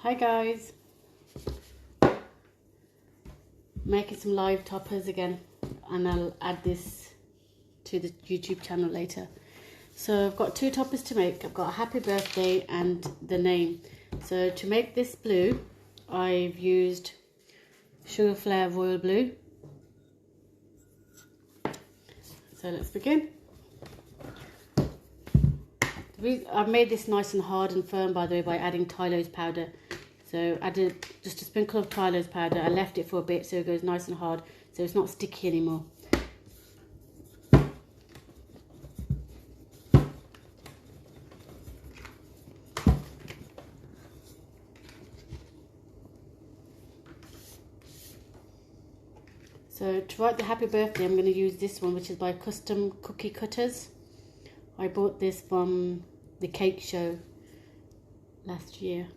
Hi guys, making some live toppers again, and I'll add this to the YouTube channel later. So I've got two toppers to make. I've got a happy birthday and the name. So to make this blue, I've used Sugar Flare Royal Blue. So let's begin. I've made this nice and hard and firm, by the way, by adding Tylose powder. So I added just a sprinkle of Tylose powder. I left it for a bit so it goes nice and hard, so it's not sticky anymore. So to write the happy birthday, I'm going to use this one, which is by Custom Cookie Cutters. I bought this from the cake show last year.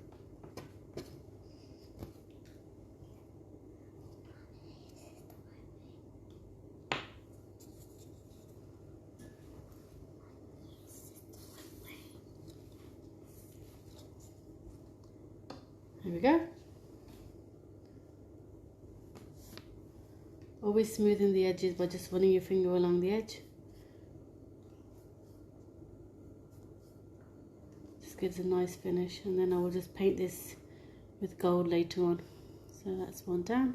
There we go. Always smoothing the edges by just running your finger along the edge. Just gives a nice finish, and then I will just paint this with gold later on. So that's one down.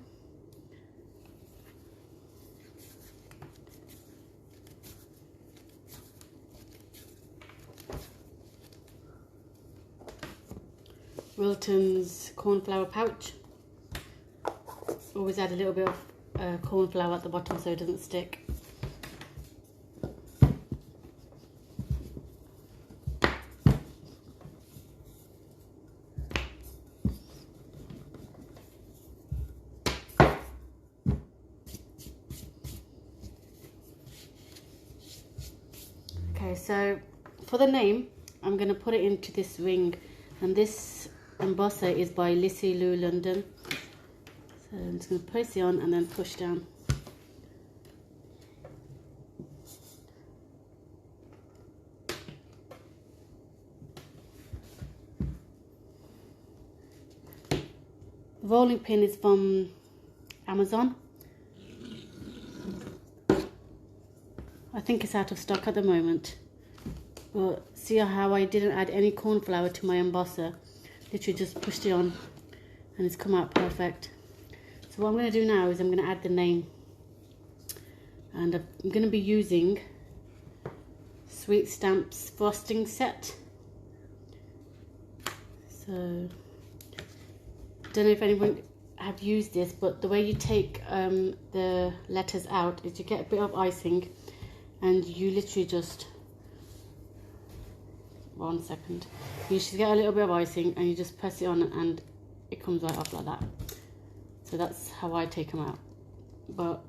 Wilton's cornflower pouch. Always add a little bit of corn flour at the bottom so it doesn't stick. Okay, so for the name, I'm going to put it into this ring, and this embosser is by Lissieloulondon. So I'm just going to press it on and then push down. The rolling pin is from Amazon. I think it's out of stock at the moment. But see how I didn't add any corn flour to my embosser. Literally just pushed it on and it's come out perfect. So what I'm going to do now is I'm going to add the name, and I'm going to be using Sweet Stamps frosting set. So don't know if anyone have used this, but the way you take the letters out is you get a bit of icing, and you literally just, one second, you should get a little bit of icing and you just press it on and it comes right off like that. So that's how I take them out. But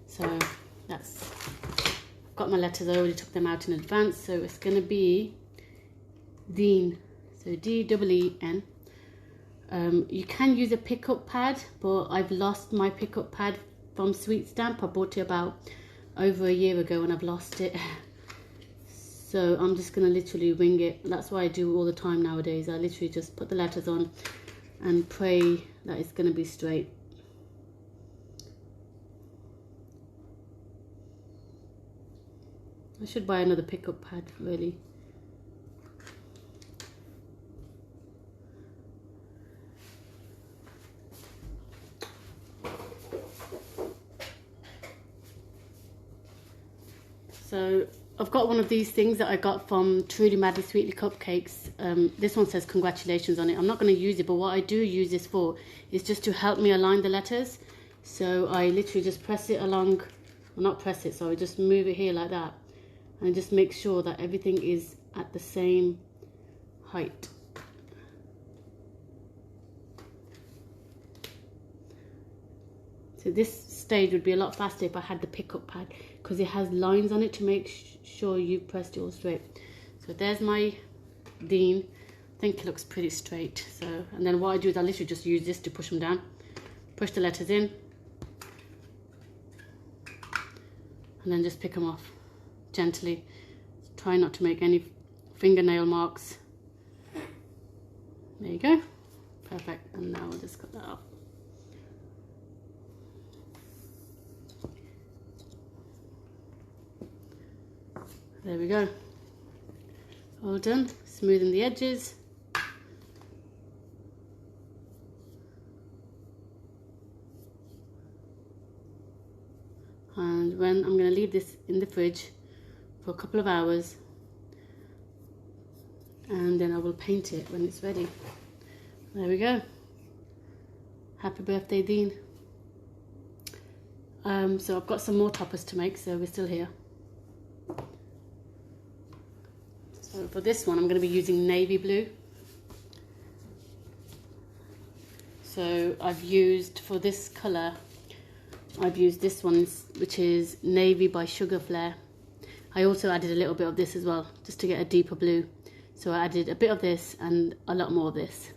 so that's, I've got my letters, I already took them out in advance. So it's going to be Dean, so D-E-E-N. You can use a pickup pad, but I've lost my pickup pad from Sweet Stamp. I bought it about over a year ago and I've lost it. So I'm just going to literally wing it. That's what I do all the time nowadays. I literally just put the letters on and pray that it's going to be straight. I should buy another pickup pad, really. So I've got one of these things that I got from Truly Madly Sweetly Cupcakes. This one says congratulations on it. I'm not going to use it, but what I do use this for is just to help me align the letters. So I literally just press it along, well, not press it, sorry, just move it here like that, and just make sure that everything is at the same height. So this stage would be a lot faster if I had the pickup pad, because it has lines on it to make sure you've pressed it all straight. So there's my Dean. I think it looks pretty straight. So, and then what I do is I literally just use this to push them down, push the letters in, and then just pick them off gently. Try not to make any fingernail marks. There you go. Perfect. And now we'll just cut that off. There we go. All done. Smoothing the edges. And when I'm going to leave this in the fridge for a couple of hours, and then I will paint it when it's ready. There we go. Happy birthday, Dean. So I've got some more toppers to make, so we're still here. So for this one, I'm going to be using navy blue. So I've used, for this colour, I've used this one, which is Navy by Sugar Flare. I also added a little bit of this as well, just to get a deeper blue. So I added a bit of this and a lot more of this.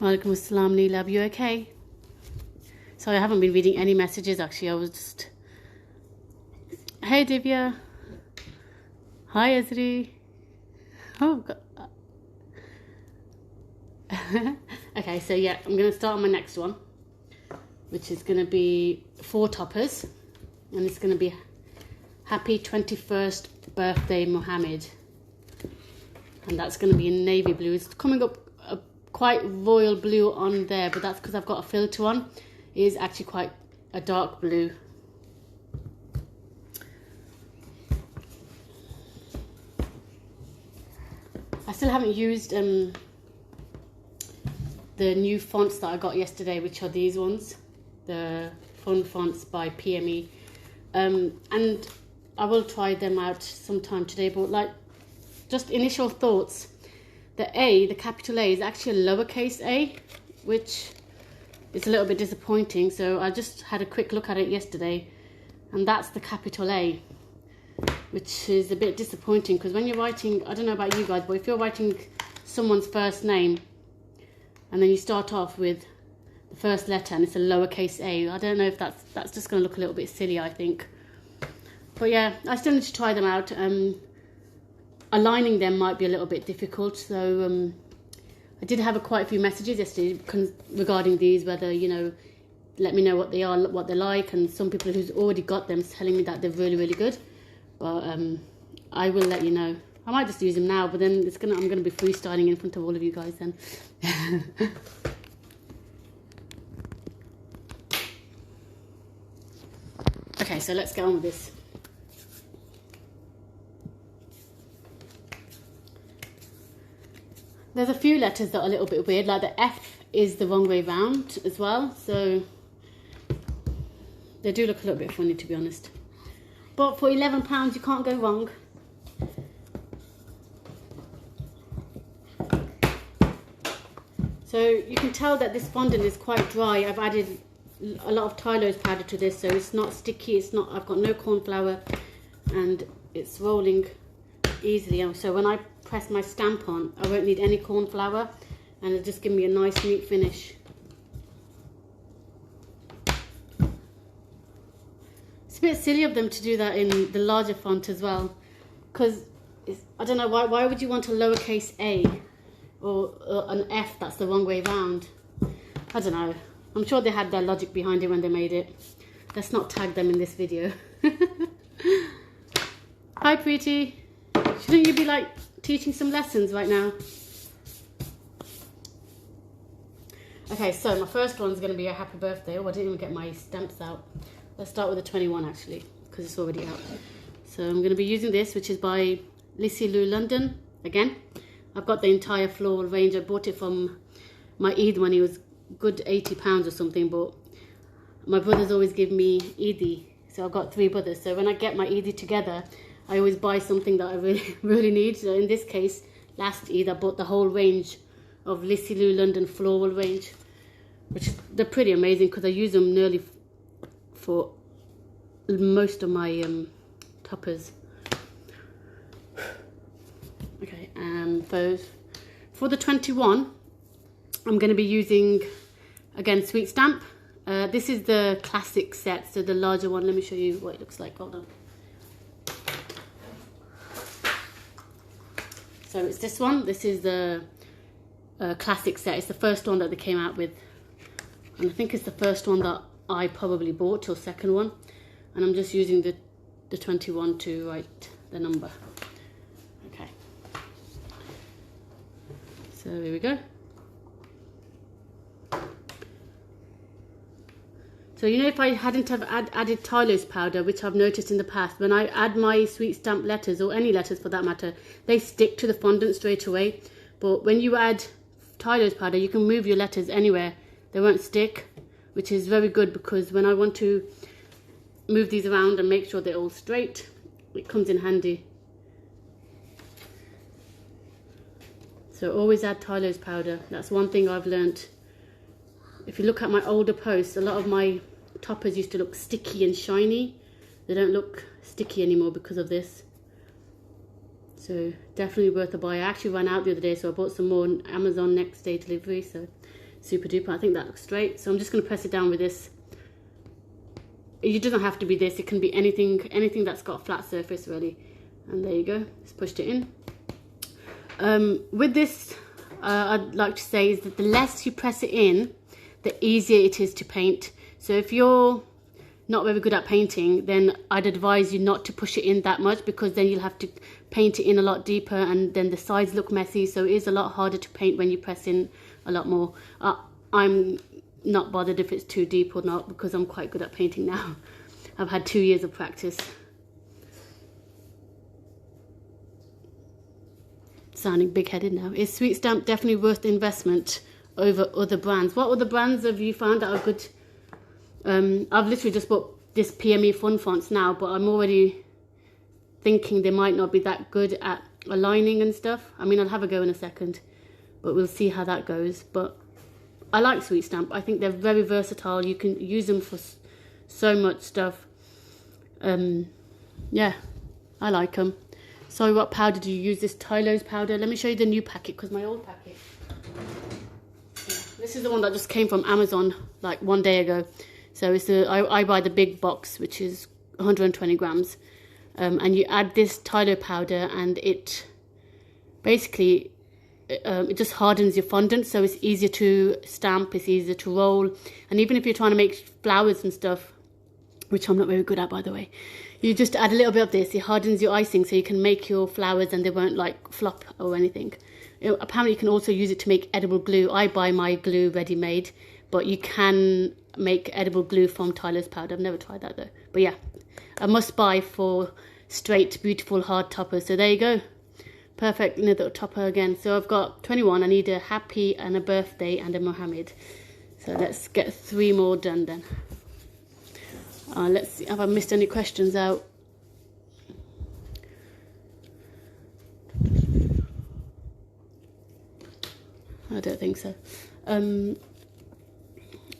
Walaikum assalam, Neelab, you okay? Sorry, I haven't been reading any messages actually. I was just... Hey Divya. Hi Ezri. Oh God. Okay, so yeah, I'm going to start on my next one, which is going to be 4 toppers, and it's going to be Happy 21st Birthday Mohammed, and that's going to be in navy blue. It's coming up quite royal blue on there, but that's because I've got a filter on. It is actually quite a dark blue. I still haven't used the new fonts that I got yesterday, which are these ones, the Fun Fonts by PME, and I will try them out sometime today. But like, just initial thoughts, the A, the capital A, is actually a lowercase a, which is a little bit disappointing. So I just had a quick look at it yesterday, and that's the capital A, which is a bit disappointing, because when you're writing, I don't know about you guys, but if you're writing someone's first name and then you start off with the first letter and it's a lowercase a, I don't know if that's just going to look a little bit silly, I think. But yeah, I still need to try them out. Aligning them might be a little bit difficult, so I did have quite a few messages yesterday regarding these, whether, you know, let me know what they are, what they're like, and some people who's already got them telling me that they're really, really good. But I will let you know. I might just use them now, but then I'm gonna be freestyling in front of all of you guys then. Okay, so let's get on with this. There's a few letters that are a little bit weird, like the F is the wrong way round as well, so they do look a little bit funny, to be honest. But for £11, you can't go wrong. So you can tell that this fondant is quite dry. I've added a lot of Tylose powder to this, so it's not sticky. I've got no corn flour, and it's rolling easily. So when I press my stamp on, I won't need any corn flour, and it'll just give me a nice neat finish. It's a bit silly of them to do that in the larger font as well, because I don't know why would you want a lowercase a or an F that's the wrong way round. I don't know. I'm sure they had their logic behind it when they made it. Let's not tag them in this video. Hi Preeti. Shouldn't you be like teaching some lessons right now? Okay, so my first one's going to be a happy birthday. Oh, I didn't even get my stamps out. Let's start with the 21 actually, because it's already out. So I'm going to be using this, which is by Lissieloulondon again. I've got the entire floral range. I bought it from my Eid when it was good £80 or something, but my brothers always give me Eid, so I've got 3 brothers. So when I get my Eid together, I always buy something that I really, really need. So in this case, last Eid, I bought the whole range of Lissieloulondon floral range, which they're pretty amazing because I use them nearly for most of my toppers. Okay, for the 21, I'm going to be using, again, Sweet Stamp. This is the classic set, so the larger one. Let me show you what it looks like. Hold on. So it's this one. This is the classic set. It's the first one that they came out with, and I think it's the first one that I probably bought, or second one. And I'm just using the 21 to write the number. Okay. So here we go. So you know, if I hadn't have added Tylo's powder, which I've noticed in the past, when I add my sweet stamp letters, or any letters for that matter, they stick to the fondant straight away. But when you add Tylo's powder, you can move your letters anywhere. They won't stick, which is very good, because when I want to move these around and make sure they're all straight, it comes in handy. So always add Tylo's powder. That's one thing I've learnt. If you look at my older posts, a lot of my toppers used to look sticky and shiny. They don't look sticky anymore because of this. So definitely worth a buy. I actually ran out the other day, so I bought some more on Amazon next day delivery. So super duper. I think that looks straight. So I'm just going to press it down with this. It doesn't have to be this. It can be anything that's got a flat surface really. And there you go. Just pushed it in. With this, I'd like to say is that the less you press it in, the easier it is to paint. So if you're not very good at painting, then I'd advise you not to push it in that much, because then you'll have to paint it in a lot deeper, and then the sides look messy. So it is a lot harder to paint when you press in a lot more. I'm not bothered if it's too deep or not, because I'm quite good at painting now. I've had 2 years of practice. Sounding big-headed now. Is Sweet Stamp definitely worth the investment over other brands? What other brands have you found that are good? I've literally just bought this PME Fun Fonts now, but I'm already thinking they might not be that good at aligning and stuff. I mean, I'll have a go in a second, but we'll see how that goes. But I like Sweet Stamp. I think they're very versatile. You can use them for so much stuff. Yeah, I like them. So what powder do you use? This Tylo's powder. Let me show you the new packet, because my old packet, this is the one that just came from Amazon like 1 day ago. So it's I buy the big box, which is 120 grams. And you add this Tylo powder, and it basically, it just hardens your fondant. So it's easier to stamp, it's easier to roll. And even if you're trying to make flowers and stuff, which I'm not very good at, by the way, you just add a little bit of this. It hardens your icing, so you can make your flowers and they won't like flop or anything. Apparently you can also use it to make edible glue. I buy my glue ready-made, but you can make edible glue from Tylo's powder. I've never tried that though. But yeah, a must buy for straight, beautiful, hard toppers. So there you go. Perfect little topper again. So I've got 21. I need a happy and a birthday and a Mohammed. So let's get 3 more done then. Let's see, have I missed any questions out? I don't think so.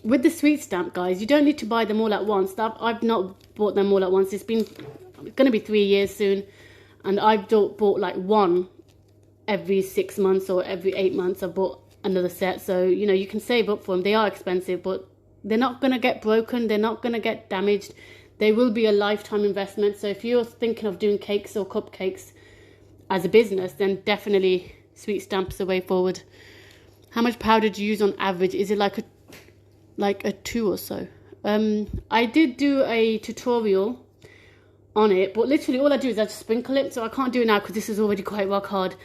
With the Sweet Stamp, guys, you don't need to buy them all at once. I've not bought them all at once. It's going to be 3 years soon, and I've bought like one every 6 months or every 8 months. I've bought another set, so you know, you can save up for them. They are expensive, but they're not going to get broken. They're not going to get damaged. They will be a lifetime investment. So if you're thinking of doing cakes or cupcakes as a business, then definitely Sweet Stamp's the way forward. How much powder do you use on average? Is it like a 2 or so? I did do a tutorial on it, but literally all I do is I just sprinkle it. So I can't do it now because this is already quite rock hard.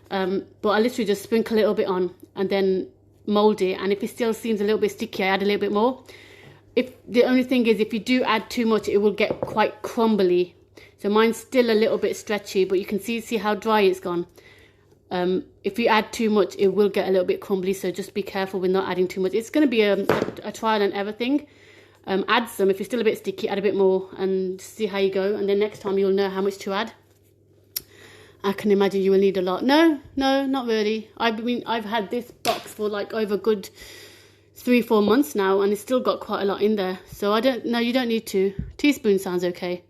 But I literally just sprinkle a little bit on and then mold it. And if it still seems a little bit sticky, I add a little bit more. If the only thing is, if you do add too much, it will get quite crumbly. So mine's still a little bit stretchy, but you can see how dry it's gone. If you add too much, it will get a little bit crumbly, so just be careful with not adding too much. It's going to be a trial and error thing. Add some. If you're still a bit sticky, add a bit more and see how you go. And then next time you'll know how much to add. I can imagine you will need a lot. No, not really. I mean, I've had this box for like over a good 3-4 months now, and it's still got quite a lot in there. So you don't need to. Teaspoon sounds okay.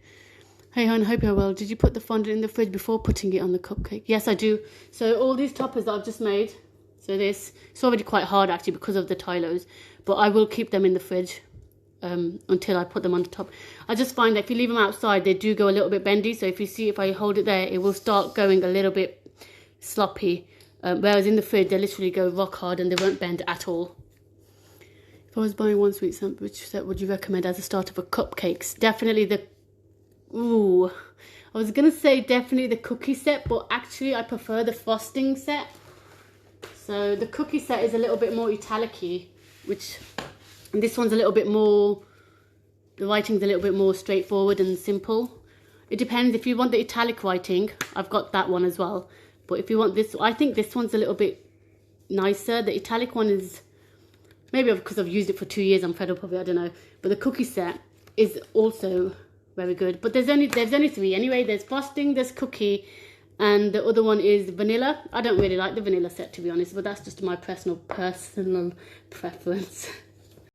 Hey hon, hope you're well. Did you put the fondant in the fridge before putting it on the cupcake? Yes, I do. So all these toppers that I've just made, so it's already quite hard actually because of the Tylos, but I will keep them in the fridge until I put them on the top. I just find that if you leave them outside, they do go a little bit bendy. So if I hold it there, it will start going a little bit sloppy. Whereas in the fridge, they literally go rock hard and they won't bend at all. If I was buying one sweet set, which set would you recommend as a starter for cupcakes? Definitely the... Ooh. I was going to say definitely the cookie set, but actually I prefer the frosting set. So the cookie set is a little bit more italic-y, which... And this one's a little bit more... The writing's a little bit more straightforward and simple. It depends. If you want the italic writing, I've got that one as well. But if you want this, I think this one's a little bit nicer. The italic one is, maybe because I've used it for 2 years, I'm fed up of it, I don't know. But the cookie set is also very good. But there's only 3 anyway. There's frosting, there's cookie, and the other one is vanilla. I don't really like the vanilla set, to be honest, but that's just my personal preference.